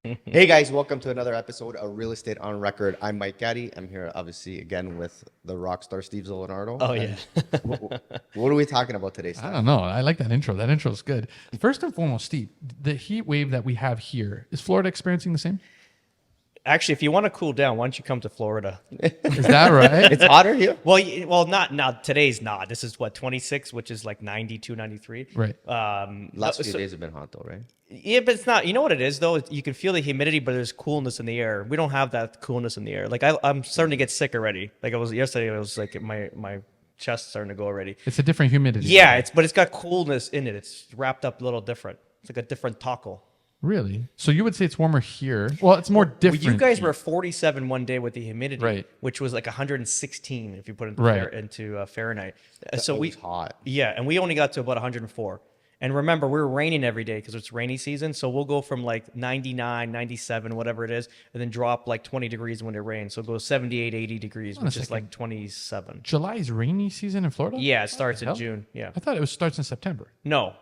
Hey guys, welcome to another episode of Real Estate on Record. I'm Mike Gatti. I'm here obviously again with the rock star Steve Zalunardo. Oh, yeah. What are we talking about today, I Steve? don't know. I like that intro. That intro is good. First and foremost, Steve, the heat wave that we have here, is Florida experiencing the same? Actually, if you want to cool down, why don't you come to Florida? Is that right? It's hotter here. Well, not today's not. This is what 26, which is like 92, 93. Right. Last few days have been hot though, right? Yeah, but it's not. You know what it is though? You can feel the humidity, but there's coolness in the air. We don't have that coolness in the air. Like I'm starting to get sick already. Like I was yesterday. I was like my chest starting to go already. It's a different humidity. Yeah, but it's got coolness in it. It's wrapped up a little different. It's like a different taco. Really? So you would say it's warmer here? Well, it's more different. You guys were 47 one day with the humidity, Right. which was like 116 if you put it Right. into Fahrenheit. That was hot. Yeah, and we only got to about 104. And remember, we're raining every day because it's rainy season. So we'll go from like 99, 97, whatever it is, and then drop like 20 degrees when it rains. So it goes 78, 80 degrees, which is like 27. July's rainy season in Florida? Yeah, it starts in hell? June. Yeah. I thought it starts in September. No.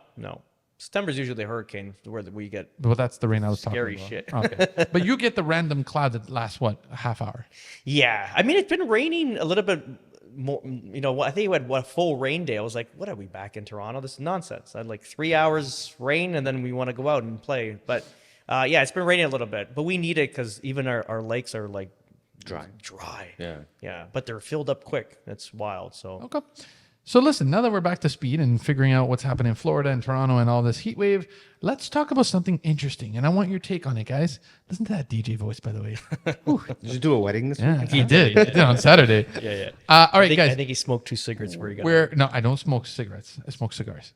September's usually a hurricane where we get Well, that's the rain I was scary talking shit. about. Okay. But you get the random cloud that lasts, what, a half hour? Yeah, I mean, it's been raining a little bit more. You know, I think we had a full rain day. I was like, "What are we back in Toronto? This is nonsense." I had like 3 hours rain, and then we want to go out and play. But yeah, it's been raining a little bit, but we need it because even our lakes are like Dry. Yeah, but they're filled up quick. That's wild. So Okay. So listen, now that we're back to speed and figuring out what's happening in Florida and Toronto and all this heat wave, let's talk about something interesting. And I want your take on it, guys. Listen to that DJ voice, by the way. Whew. Did you do a wedding this Yeah, week? he did. He did on Saturday. yeah. All right, I guys. think he smoked 2 cigarettes before he got. No, I don't smoke cigarettes. I smoke cigars.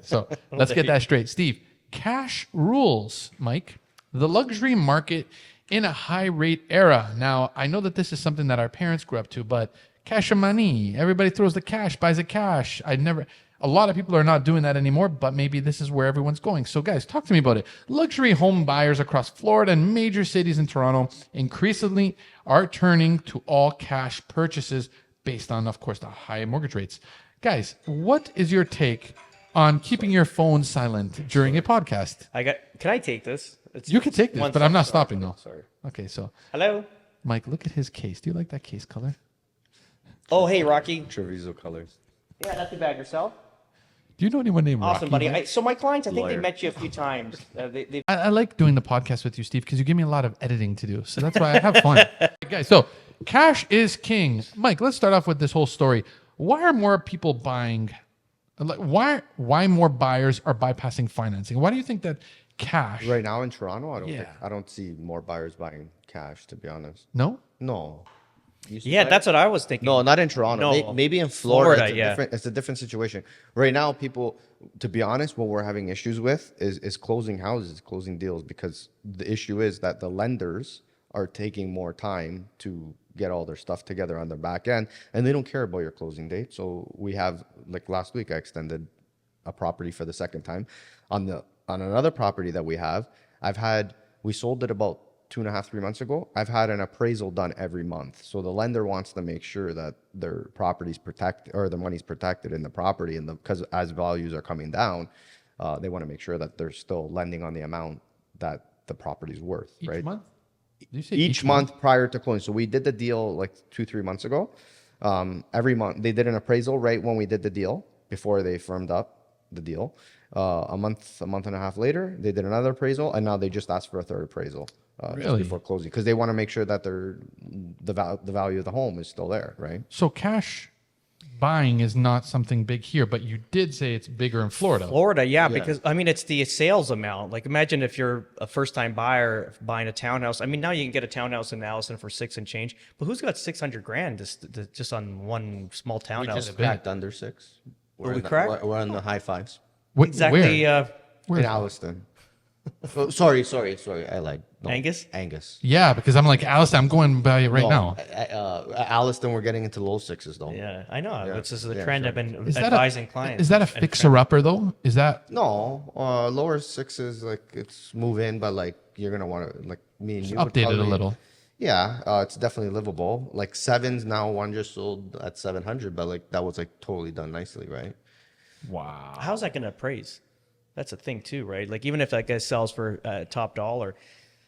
So let's get that straight. Steve, cash rules, Mike. The luxury market in a high rate era. Now, I know that this is something that our parents grew up to, but cash of money. Everybody throws the cash, buys the cash. A lot of people are not doing that anymore, but maybe this is where everyone's going. So guys, talk to me about it. Luxury home buyers across Florida and major cities in Toronto increasingly are turning to all cash purchases based on, of course, the high mortgage rates. Guys, what is your take on keeping your phone silent during a podcast? Can I take this? You can take this, but I'm not stopping though. Sorry. Okay, so Hello. Mike, look at his case. Do you like that case color? Oh, hey, Rocky. Treviso colors. Yeah, not too bad yourself. Do you know anyone named Awesome, Rocky? buddy. So my clients, I think they Lawyer. met you a few times. They I like doing the podcast with you, Steve, because you give me a lot of editing to do. So that's why I have fun. Guys, so cash is king. Mike, let's start off with this whole story. Why are more people buying? Why more buyers are bypassing financing? Why do you think that cash? Right now in Toronto, Yeah. I don't see more buyers buying cash, to be honest. No? No. You see Yeah, that? that's what I was thinking. No, not in Toronto. No. Maybe in Florida. Florida, It's a different situation. Right now, people, to be honest, what we're having issues with is closing houses, closing deals, because the issue is that the lenders are taking more time to get all their stuff together on their back end, and they don't care about your closing date. So we have, like last week, I extended a property for the second time. On another property that we sold it about 2.5, 3 months ago. I've had an appraisal done every month. So the lender wants to make sure that their property's protected or the money's protected in the property, and because as values are coming down, they want to make sure that they're still lending on the amount that the property's worth. Each right? month? Did you say Each month prior to closing. So we did the deal like 2-3 months ago. Every month they did an appraisal right when we did the deal before they firmed up the deal. A month and a half later, they did another appraisal, and now they just asked for a third appraisal just Really? before closing, because they want to make sure that the value of the home is still there, right? So cash buying is not something big here, but you did say it's bigger in Florida. Florida, yeah, because I mean it's the sales amount. Like imagine if you're a first-time buyer buying a townhouse. I mean now you can get a townhouse in Allison for 6 and change, but who's got 600 grand just on one small We townhouse? just cracked under 6. we cracked? We're in the high 5s Exactly. Where? in Alliston. Oh, sorry. I lied. No, Angus? Angus. Yeah, because I'm like, Alice, I'm going by it right No, now. Alliston, we're getting into low 6s though. Yeah, I know. Yeah. This is the Yeah, trend sure. I've been Is that advising clients. Is that a fixer-upper though? Is that No, lower 6s, like it's move in, but like you're gonna want to, like me and you would updated a probably- little? Yeah, it's definitely livable. Like 7s now, one just sold at 700, but like that was like totally done nicely, right? Wow. How's that going to appraise? That's a thing too, right? Like even if that guy sells for top dollar,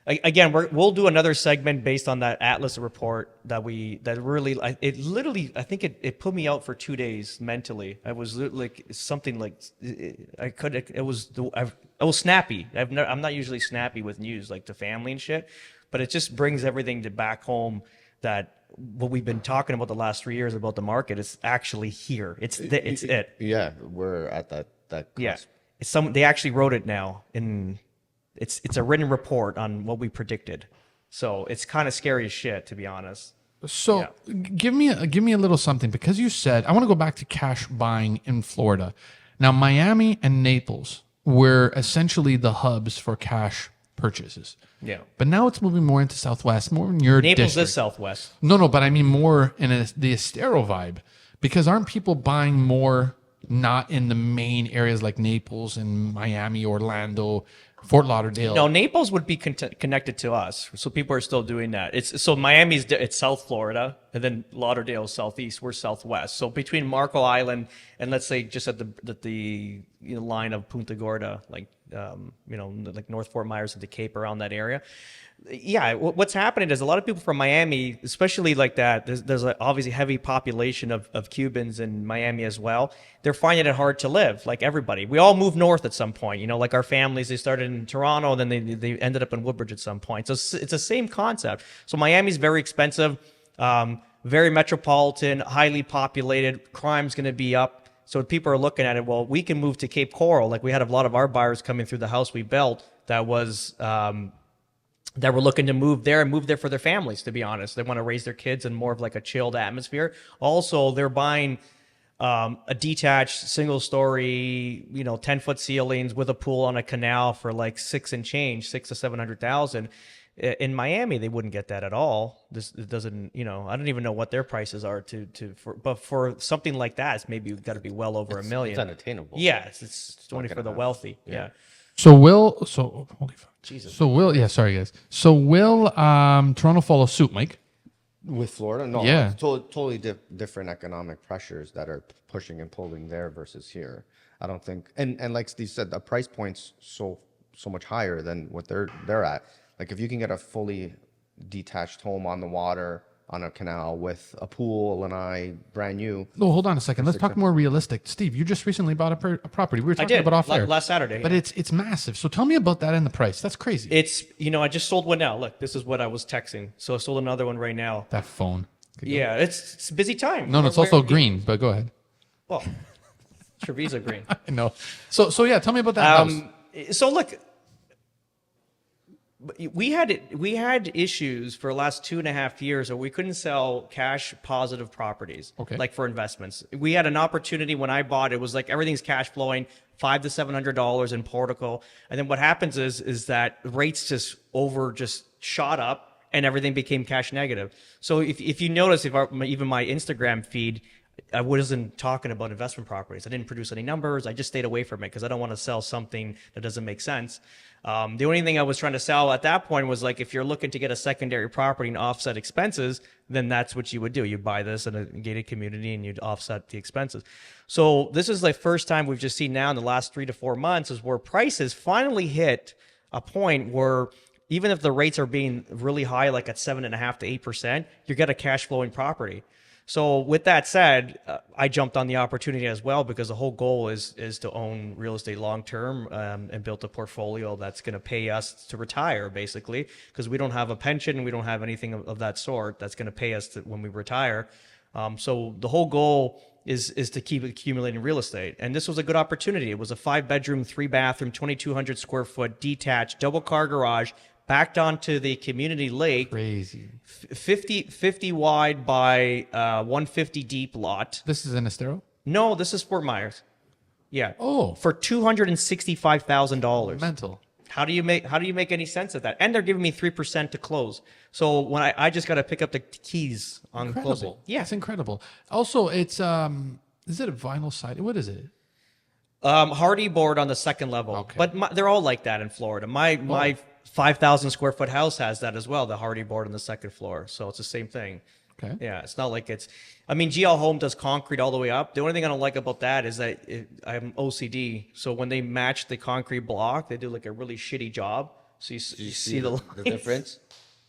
Again, we'll do another segment based on that Atlas report that really it literally I think it put me out for 2 days mentally. I was like something like it was snappy. I'm not usually snappy with news like to family and shit, but it just brings everything to back home that what we've been talking about the last 3 years about the market is actually here. It's it. Yeah, we're at that cusp. Yeah, they actually wrote it now in. It's a written report on what we predicted, so it's kind of scary as shit, to be honest. So give me a little something, because you said, I want to go back to cash buying in Florida. Now, Miami and Naples were essentially the hubs for cash purchases. Yeah, But now it's moving more into Southwest, more in your Naples district. is Southwest. No, but I mean more in the Estero vibe, because aren't people buying more not in the main areas like Naples and Miami, Orlando, Fort Lauderdale? No, Naples would be connected to us, so people are still doing that. So Miami's it's South Florida, and then Lauderdale is Southeast. We're Southwest. So between Marco Island and let's say just at the line of Punta Gorda, like like North Fort Myers and the Cape, around that area. Yeah, what's happening is a lot of people from Miami, especially like that, there's obviously heavy population of Cubans in Miami as well. They're finding it hard to live, like everybody. We all moved north at some point, like our families, they started in Toronto, and then they ended up in Woodbridge at some point. So it's the same concept. So Miami's very expensive, very metropolitan, highly populated, crime's going to be up. So people are looking at it, well, we can move to Cape Coral. Like we had a lot of our buyers coming through the house we built that was... that were looking to move there and move there for their families, to be honest. They want to raise their kids in more of like a chilled atmosphere. Also, they're buying a detached single story, 10-foot ceilings with a pool on a canal for like six to 700,000. In Miami, they wouldn't get that at all. It doesn't, I don't even know what their prices are but for something like that, it's maybe got to be well over $1 million. It's unattainable. Yeah, it's only for the wealthy. Yeah. Jesus. Sorry guys. So will Toronto follow suit, Mike? With Florida, no, Yeah. it's totally different economic pressures that are pushing and pulling there versus here. I don't think, and like Steve said, the price point's so much higher than what they're at. Like if you can get a fully detached home on the water, on a canal with a pool, lanai, brand new. No, hold on a second. Let's talk more realistic. Steve, you just recently bought a property. We were I talking did about off air last Saturday. but it's massive. So tell me about that and the price. That's crazy. It's, I just sold one now. Look, this is what I was texting. So I sold another one right now. That phone. Yeah, it's a busy time. No, it's also green, but go ahead. Well, Treviso green. No. So yeah, tell me about that house. So look, we had issues for the last 2.5 years where we couldn't sell cash positive properties, like for investments. We had an opportunity when I bought it was like everything's cash flowing, $500 to $700 in Portugal, and then what happens is that rates just shot up and everything became cash negative. So if you notice, even my Instagram feed, I wasn't talking about investment properties. I didn't produce any numbers. I just stayed away from it because I don't want to sell something that doesn't make sense. The only thing I was trying to sell at that point was like, if you're looking to get a secondary property and offset expenses, then that's what you would do. You buy this in a gated community and you'd offset the expenses. So this is the first time we've just seen now in the last 3 to 4 months is where prices finally hit a point where even if the rates are being really high, like at 7.5% to 8%, you get a cash flowing property. So with that said, I jumped on the opportunity as well because the whole goal is to own real estate long term and build a portfolio that's going to pay us to retire, basically, because we don't have a pension, we don't have anything of that sort that's going to pay us when we retire. So the whole goal is to keep accumulating real estate, and this was a good opportunity. It was a 5-bedroom, 3-bathroom, 2,200 square foot detached double car garage, backed onto the community lake. Crazy. 50 wide by 150 deep lot. This is in Estero? No, this is Fort Myers. Yeah. Oh. For $265,000. Mental. How do you make any sense of that? And they're giving me 3% to close. So when I just got to pick up the keys on closing. Yeah. It's incredible. Also, it's is it a vinyl siding? What is it? Hardy board on the second level. Okay. But they're all like that in Florida. My 5,000 square foot house has that as well, the hardy board on the second floor. So it's the same thing. Okay. Yeah, it's not like GL Home does concrete all the way up. The only thing I don't like about that is that I'm OCD. So when they match the concrete block, they do like a really shitty job. So you Do you see the the lines. difference?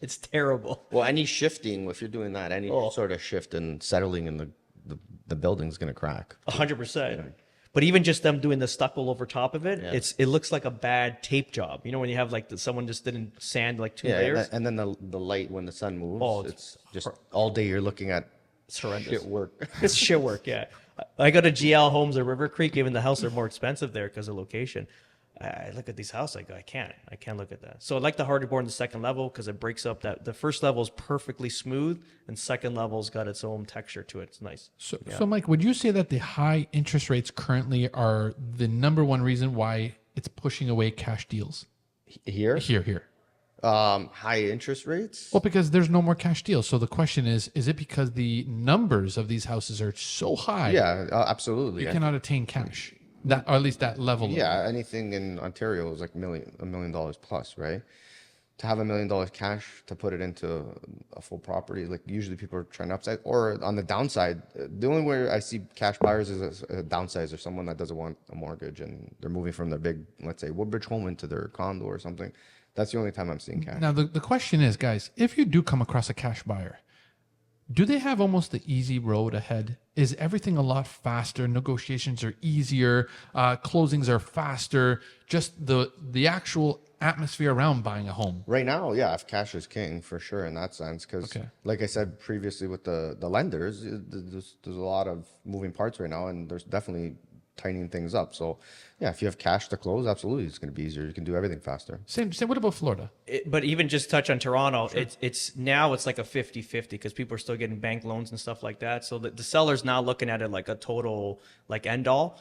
It's terrible. Well, any shifting, if you're doing that, any Oh. sort of shift and settling in the building's gonna crack. 100%. But even just them doing the stucco over top of it, Yeah. it looks like a bad tape job. You know when you have like someone just didn't sand like 2 Yeah, layers. and then the light when the sun moves, Oh, it's just all day you're looking at It's horrendous. shit work. It's shit work. Yeah, I go to GL Homes or River Creek. Even the houses are more expensive there because of location. I look at these houses. I go, I can't look at that. So I like the hardy board in the second level because it breaks up that the first level is perfectly smooth and second level's got its own texture to it. It's nice. So, Mike, would you say that the high interest rates currently are the number one reason why it's pushing away cash deals? Here, Here. high interest rates. Well, because there's no more cash deals. So the question is it because the numbers of these houses are so high Yeah, absolutely. you cannot attain cash? That, or at least that level. Yeah, anything in Ontario is like $1 million plus, right? To have $1 million cash to put it into a full property, like usually people are trying to upsize, or on the downside. The only way I see cash buyers is a downsize or someone that doesn't want a mortgage and they're moving from their big, let's say, Woodbridge home into their condo or something. That's the only time I'm seeing cash. Now, the question is, guys, if you do come across a cash buyer, do they have almost the easy road ahead? Is everything a lot faster? Negotiations are easier. Closings are faster. Just the actual atmosphere around buying a home. Right now, yeah, if cash is king for sure in that sense, because like I said previously with the lenders, there's a lot of moving parts right now, and there's definitely tightening things up. So yeah, if you have cash to close, absolutely, it's going to be easier. You can do everything faster. Same. What about Florida? But even just touch on Toronto, it's now it's like a 50-50 because people are still getting bank loans and stuff like that. So the seller's now looking at it like a total like end all.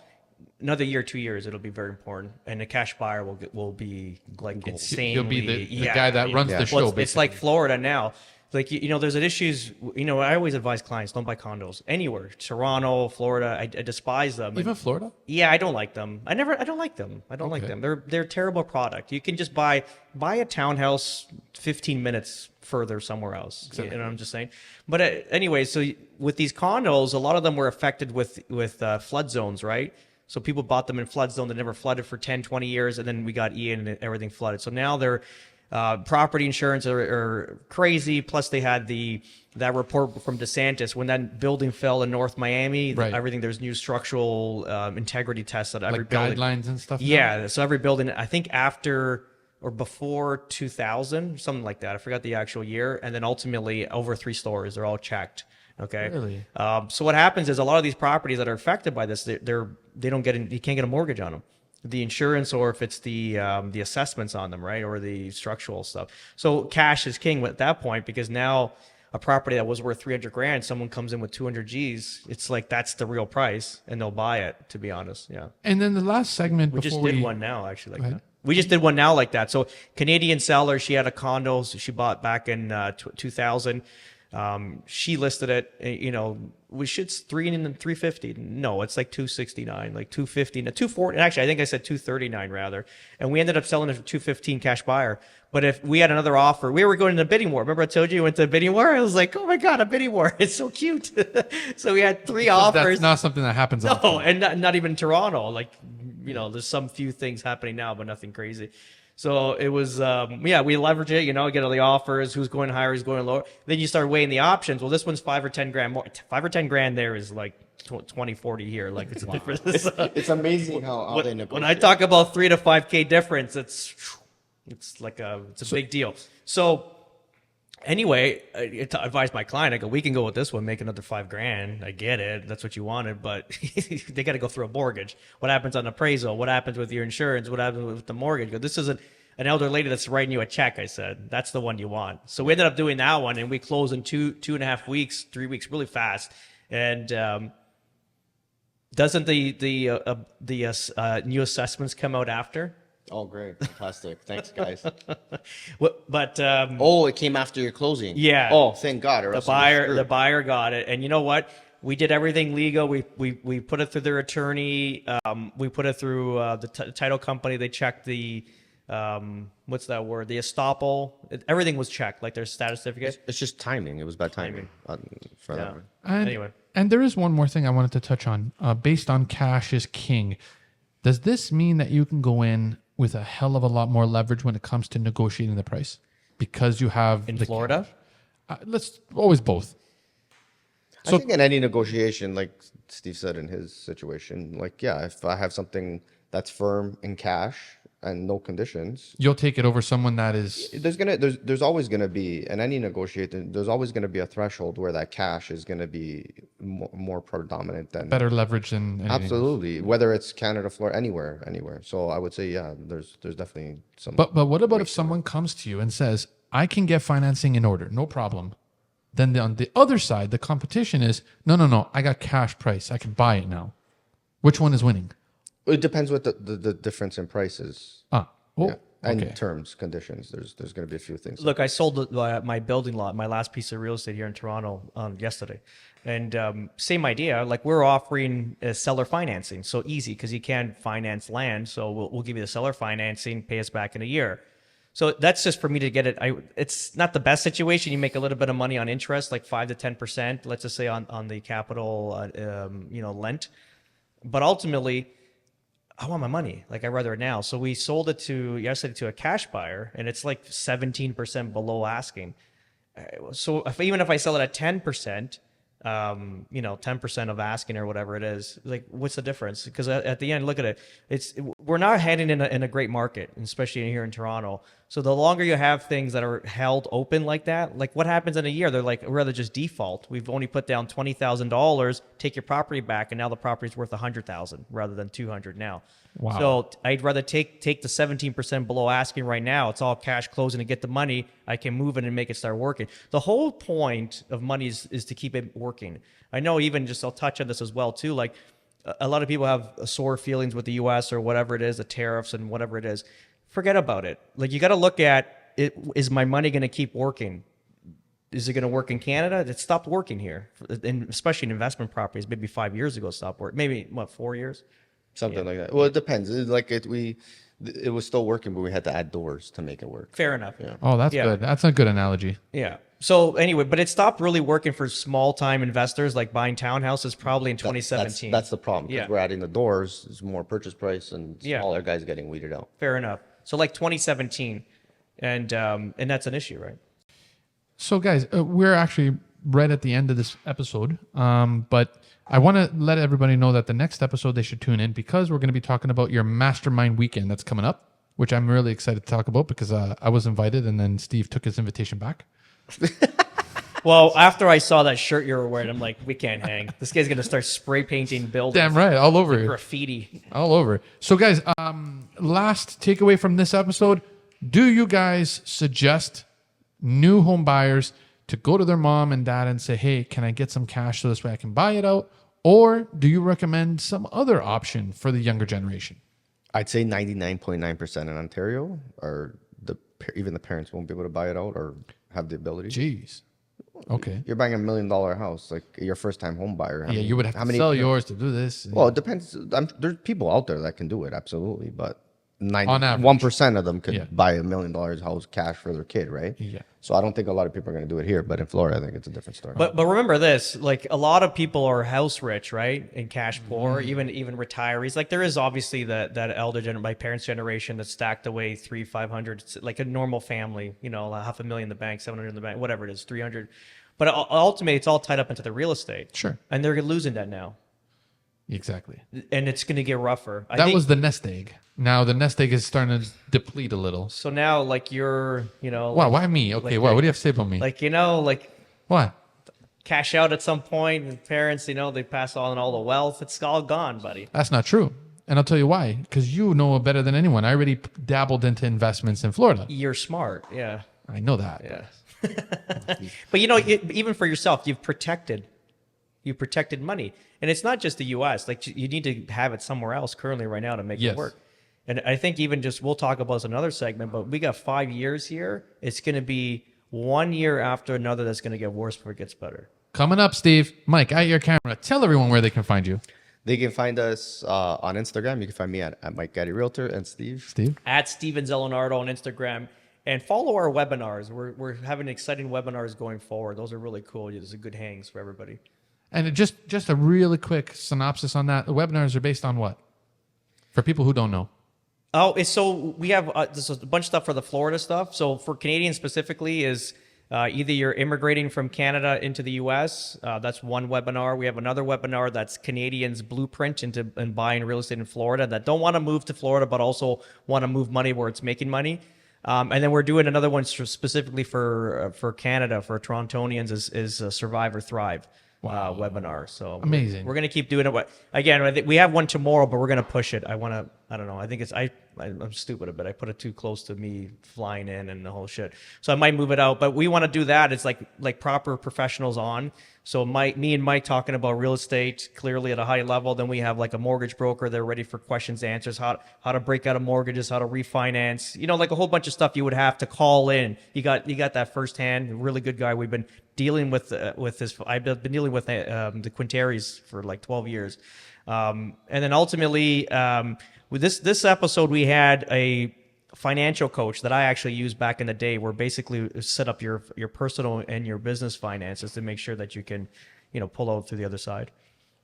Another year, 2 years, it'll be very important, and the cash buyer will be like insanely. He'll be the guy that runs the show. It's like Florida now. Like there's issues. I always advise clients don't buy condos anywhere. Toronto, Florida, I despise them. Even Florida? Yeah, I don't like them. I don't like them. I don't like them. They're a terrible product. You can just buy a townhouse 15 minutes further somewhere else. Exactly. You know what I'm just saying? But anyway, so with these condos, a lot of them were affected with flood zones, right? So people bought them in flood zone that never flooded for 10, 20 years, and then we got Ian and everything flooded. So now they're property insurance are crazy. Plus, they had that report from DeSantis when that building fell in North Miami. Right. Everything there's new structural integrity tests that every Like building. guidelines and stuff? Yeah, so every building, I think after or before 2000, something like that. I forgot the actual year. And then ultimately, over 3 stories, they're all checked. Okay. Really? So what happens is a lot of these properties that are affected by this, they don't get you can't get a mortgage on them. The insurance, or if it's the assessments on them, right, or the structural stuff. So cash is king at that point, because now a property that was worth 300 grand, someone comes in with 200 G's. It's like that's the real price, and they'll buy it. To be honest, yeah. And then the last segment We before just did one now, actually, like ahead. that. We just did one now like that. So Canadian seller, she had a condo, so she bought back in 2000. She listed it, we should 350. No, it's like 269, like 250, 240. Actually, I think I said 239 rather. And we ended up selling it for 215 cash buyer. But if we had another offer, we were going to the bidding war. Remember I told you we went to the bidding war? I was like, oh my God, a bidding war. It's so cute. So we had 3 offers. That's not something that happens often. No, and not even Toronto. Like, there's some few things happening now, but nothing crazy. So it was, we leverage it, get all the offers, who's going higher, who's going lower. Then you start weighing the options. Well, this one's 5 or 10 grand more. 5 or 10 grand there is like 20, 40 here. Like it's a difference. It's amazing how they negotiate. When I talk about 3 to 5K difference, it's like it's a big deal. So anyway, I advised my client, I go, we can go with this one, make another 5 grand. I get it. That's what you wanted, but they got to go through a mortgage. What happens on appraisal? What happens with your insurance? What happens with the mortgage? I go, this isn't an elder lady that's writing you a check. I said, that's the one you want. So we ended up doing that one, and we closed in 2.5 weeks, 3 weeks, really fast. And, doesn't the new assessments come out after? Oh, great. Fantastic. Thanks, guys. But it came after your closing. Yeah. Oh, thank God. or the else I'm screwed. buyer got it, and you know what? We did everything legal. We put it through their attorney. We put it through the title company. They checked the what's that word? The estoppel. Everything was checked, like their status certificate. It's just timing. It was bad timing. For that one. And, and there is one more thing I wanted to touch on. Based on cash is king. Does this mean that you can go in with a hell of a lot more leverage when it comes to negotiating the price because you have In the Florida? let's always both. I think in any negotiation, like Steve said in his situation, like, yeah, if I have something that's firm in cash and no conditions, You'll take it over someone that is there's always gonna be in any negotiation, there's always gonna be a threshold where that cash is gonna be more predominant than better leverage than anything else. absolutely, whether it's Canada, Florida, anywhere. So I would say, yeah, there's definitely some. But what about if someone comes to you and says, I can get financing in order, no problem. Then on the other side, the competition is, no, I got cash price. I can buy it now. Which one is winning? It depends what the difference in prices. Oh, Yeah. And okay. terms, conditions. There's going to be a few things. Look, I sold my building lot, my last piece of real estate here in Toronto yesterday. And same idea. Like, we're offering seller financing. So easy because you can't finance land. So we'll give you the seller financing, pay us back in a year. So that's just for me to get it. It's not the best situation. You make a little bit of money on interest, like 5 to 10%, let's just say on the capital, lent. But ultimately, I want my money. Like, I'd rather it now. So we sold it yesterday to a cash buyer, and it's like 17% below asking. So even if I sell it at 10%, 10% of asking or whatever it is, like, what's the difference? Because at the end, look at it. We're not heading in a great market, especially here in Toronto. So the longer you have things that are held open like that, like, what happens in a year? They're like, rather just default. We've only put down $20,000, take your property back, and now the property's worth $100,000 rather than $200 now. Wow. So I'd rather take the 17% below asking right now. It's all cash closing to get the money. I can move it and make it start working. The whole point of money is to keep it working. I know, even just, I'll touch on this as well too. Like, a lot of people have sore feelings with the U.S. or whatever it is, the tariffs and whatever it is. Forget about it. Like, you got to look at it. Is my money going to keep working? Is it going to work in Canada? It stopped working here, and especially in investment properties. Maybe 5 years ago, it stopped working. Maybe 4 years. Something like that. Well, it depends. It was still working, but we had to add doors to make it work. Fair enough. Yeah. Oh, that's Yeah. good. That's a good analogy. Yeah. So anyway, but it stopped really working for small time investors, like buying townhouses, probably in 2017. That's the problem. Because Yeah. we're adding the doors. There's more purchase price, and Yeah. smaller guys getting weeded out. Fair enough. So like 2017, and that's an issue, right? So, guys, we're actually right at the end of this episode, but I want to let everybody know that the next episode they should tune in because we're going to be talking about your mastermind weekend that's coming up, which I'm really excited to talk about because I was invited and then Steve took his invitation back. Well, after I saw that shirt you were wearing, I'm like, we can't hang. This guy's gonna start spray painting buildings. Damn right, all over it. Graffiti. All over it. So, guys, last takeaway from this episode: do you guys suggest new home buyers to go to their mom and dad and say, "Hey, can I get some cash so this way I can buy it out?" Or do you recommend some other option for the younger generation? I'd say 99.9% in Ontario, or even the parents won't be able to buy it out or have the ability. Jeez. Okay. You're buying $1 million house, like your first time home buyer. Yeah, you would have to sell yours to do this. Well, it depends. There's people out there that can do it, absolutely, but On 1% of them could Yeah. buy $1 million house cash for their kid, right? Yeah. So I don't think a lot of people are going to do it here, but in Florida, I think it's a different story. But remember this, like, a lot of people are house rich, right? And cash poor, even retirees. Like, there is obviously that elder my parents' generation that stacked away 500, like a normal family, $500,000 in the bank, 700 in the bank, whatever it is, 300. But ultimately, it's all tied up into the real estate. Sure. And they're losing that now. Exactly. And it's going to get rougher. That was the nest egg. Now the nest egg is starting to deplete a little. So now, like, you're, Wow, why me? Okay, like, what do you have to say about me? like What? cash out at some point, and parents, they pass on all the wealth. It's all gone, buddy. That's not true. And I'll tell you why. Because you know better than anyone. I already dabbled into investments in Florida. You're smart. Yeah. I know that. Yeah. But even for yourself, you've protected money, and it's not just the U.S. Like, you need to have it somewhere else currently right now to make Yes. it work. And I think we'll talk about this in another segment, but we got 5 years here. It's going to be 1 year after another that's going to get worse before it gets better. Coming up, Steve. Mike, at your camera. Tell everyone where they can find you. They can find us on Instagram. You can find me at Mike Gatti Realtor, and Steve. At Steven Zalunardo on Instagram, and follow our webinars. We're having exciting webinars going forward. Those are really cool. There's a good hangs for everybody. And just a really quick synopsis on that. The webinars are based on what? For people who don't know. So we have this is a bunch of stuff for the Florida stuff. So for Canadians specifically is either you're immigrating from Canada into the U.S. That's one webinar. We have another webinar that's Canadians' blueprint into and buying real estate in Florida that don't want to move to Florida but also want to move money where it's making money. And then we're doing another one specifically for Canada for Torontonians is Survive or Thrive. Webinar. So Amazing. We're gonna keep doing it. But again, I think we have one tomorrow, but we're gonna push it. I don't know. I think I'm stupid a bit. I put it too close to me flying in and the whole shit. So I might move it out. But we want to do that. It's like proper professionals on. So me and Mike talking about real estate clearly at a high level. Then we have like a mortgage broker. They're ready for questions, answers, how to break out of mortgages, how to refinance. Like a whole bunch of stuff you would have to call in. You got that firsthand. Really good guy. We've been dealing with this. I've been dealing with the Quinteris for like 12 years. And then ultimately, with this episode, we had a financial coach that I actually used back in the day, where basically set up your personal and your business finances to make sure that you can, pull out through the other side.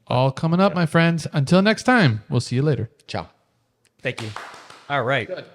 All coming up, my friends. Until next time, we'll see you later. Ciao. Thank you. All right. Good.